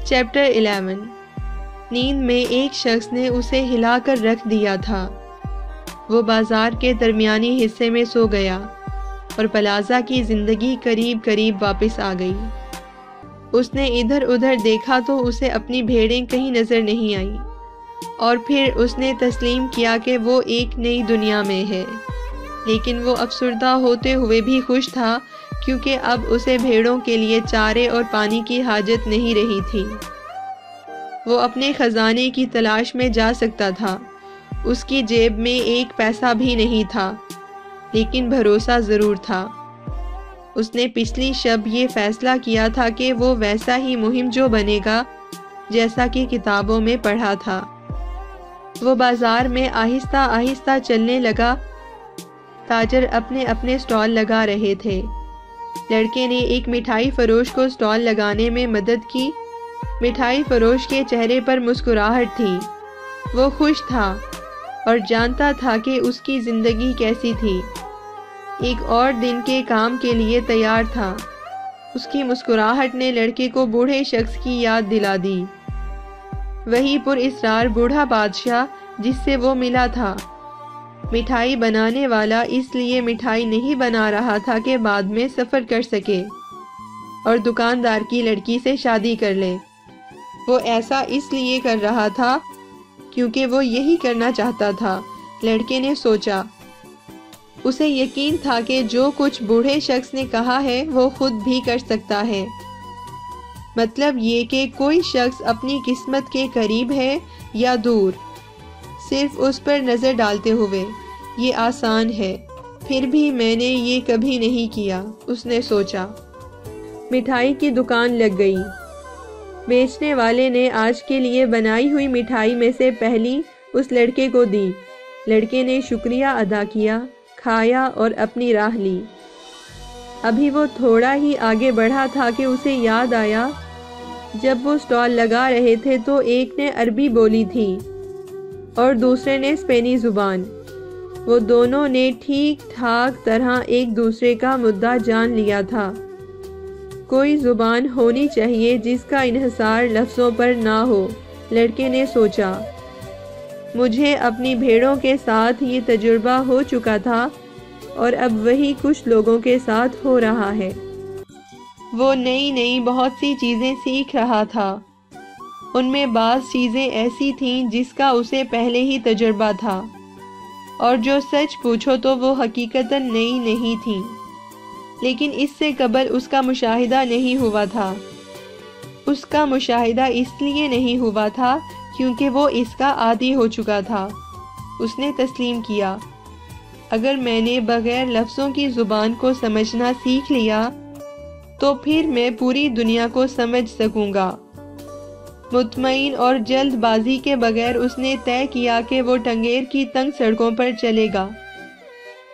Chapter 11 نیند میں ایک شخص نے اسے ہلا کر رکھ دیا تھا۔ وہ بازار کے درمیانی حصے میں سو گیا اور پلازا کی زندگی قریب قریب واپس آ گئی۔ اس نے ادھر ادھر دیکھا تو اسے اپنی بھیڑیں کہیں نظر نہیں آئیں، اور پھر اس نے تسلیم کیا کہ وہ ایک نئی دنیا میں ہے، لیکن وہ افسردہ ہوتے ہوئے بھی خوش تھا کیونکہ اب اسے بھیڑوں کے لیے چارے اور پانی کی حاجت نہیں رہی تھی۔ وہ اپنے خزانے کی تلاش میں جا سکتا تھا۔ اس کی جیب میں ایک پیسہ بھی نہیں تھا، لیکن بھروسہ ضرور تھا۔ اس نے پچھلی شب یہ فیصلہ کیا تھا کہ وہ ویسا ہی مہم جو بنے گا جیسا کہ کتابوں میں پڑھا تھا۔ وہ بازار میں آہستہ آہستہ چلنے لگا۔ تاجر اپنے اپنے سٹال لگا رہے تھے۔ لڑکے نے ایک مٹھائی فروش کو سٹال لگانے میں مدد کی۔ مٹھائی فروش کے چہرے پر مسکراہٹ تھی۔ وہ خوش تھا اور جانتا تھا کہ اس کی زندگی کیسی تھی۔ ایک اور دن کے کام کے لیے تیار تھا۔ اس کی مسکراہٹ نے لڑکے کو بوڑھے شخص کی یاد دلا دی، وہی پر اسرار بوڑھا بادشاہ جس سے وہ ملا تھا۔ مٹھائی بنانے والا اس لیے مٹھائی نہیں بنا رہا تھا کہ بعد میں سفر کر سکے اور دکاندار کی لڑکی سے شادی کر لے۔ وہ ایسا اس لیے کر رہا تھا کیونکہ وہ یہی کرنا چاہتا تھا۔ لڑکے نے سوچا۔ اسے یقین تھا کہ جو کچھ بوڑھے شخص نے کہا ہے وہ خود بھی کر سکتا ہے۔ مطلب یہ کہ کوئی شخص اپنی قسمت کے قریب ہے یا دور، صرف اس پر نظر ڈالتے ہوئے۔ یہ آسان ہے، پھر بھی میں نے یہ کبھی نہیں کیا، اس نے سوچا۔ مٹھائی کی دکان لگ گئی۔ بیچنے والے نے آج کے لیے بنائی ہوئی مٹھائی میں سے پہلی اس لڑکے کو دی۔ لڑکے نے شکریہ ادا کیا، کھایا اور اپنی راہ لی۔ ابھی وہ تھوڑا ہی آگے بڑھا تھا کہ اسے یاد آیا جب وہ سٹال لگا رہے تھے تو ایک نے عربی بولی تھی اور دوسرے نے اسپینی زبان۔ وہ دونوں نے ٹھیک ٹھاک طرح ایک دوسرے کا مدعا جان لیا تھا۔ کوئی زبان ہونی چاہیے جس کا انحصار لفظوں پر نہ ہو، لڑکے نے سوچا۔ مجھے اپنی بھیڑوں کے ساتھ یہ تجربہ ہو چکا تھا اور اب وہی کچھ لوگوں کے ساتھ ہو رہا ہے۔ وہ نئی بہت سی چیزیں سیکھ رہا تھا۔ ان میں بعض چیزیں ایسی تھیں جس کا اسے پہلے ہی تجربہ تھا، اور جو سچ پوچھو تو وہ حقیقتاً نئی نہیں تھیں، لیکن اس سے قبل اس کا مشاہدہ نہیں ہوا تھا۔ اس کا مشاہدہ اس لیے نہیں ہوا تھا کیونکہ وہ اس کا عادی ہو چکا تھا۔ اس نے تسلیم کیا، اگر میں نے بغیر لفظوں کی زبان کو سمجھنا سیکھ لیا تو پھر میں پوری دنیا کو سمجھ سکوں گا۔ مطمئن اور جلد بازی کے بغیر اس نے طے کیا کہ وہ ٹنگیر کی تنگ سڑکوں پر چلے گا۔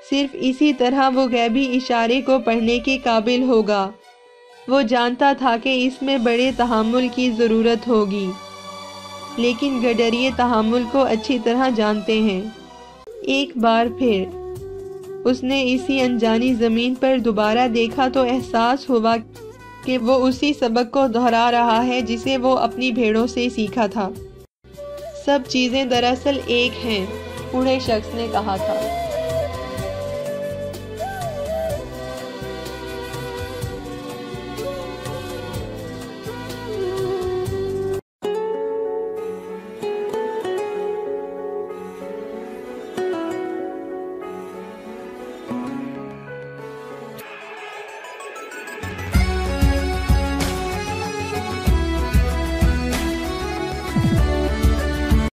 صرف اسی طرح وہ غیبی اشارے کو پڑھنے کے قابل ہوگا۔ وہ جانتا تھا کہ اس میں بڑے تحمل کی ضرورت ہوگی، لیکن گڈریے تحمل کو اچھی طرح جانتے ہیں۔ ایک بار پھر اس نے اسی انجانی زمین پر دوبارہ دیکھا تو احساس ہوا کہ وہ اسی سبق کو دہرا رہا ہے جسے وہ اپنی بھیڑوں سے سیکھا تھا۔ سب چیزیں دراصل ایک ہیں، بوڑھے شخص نے کہا تھا۔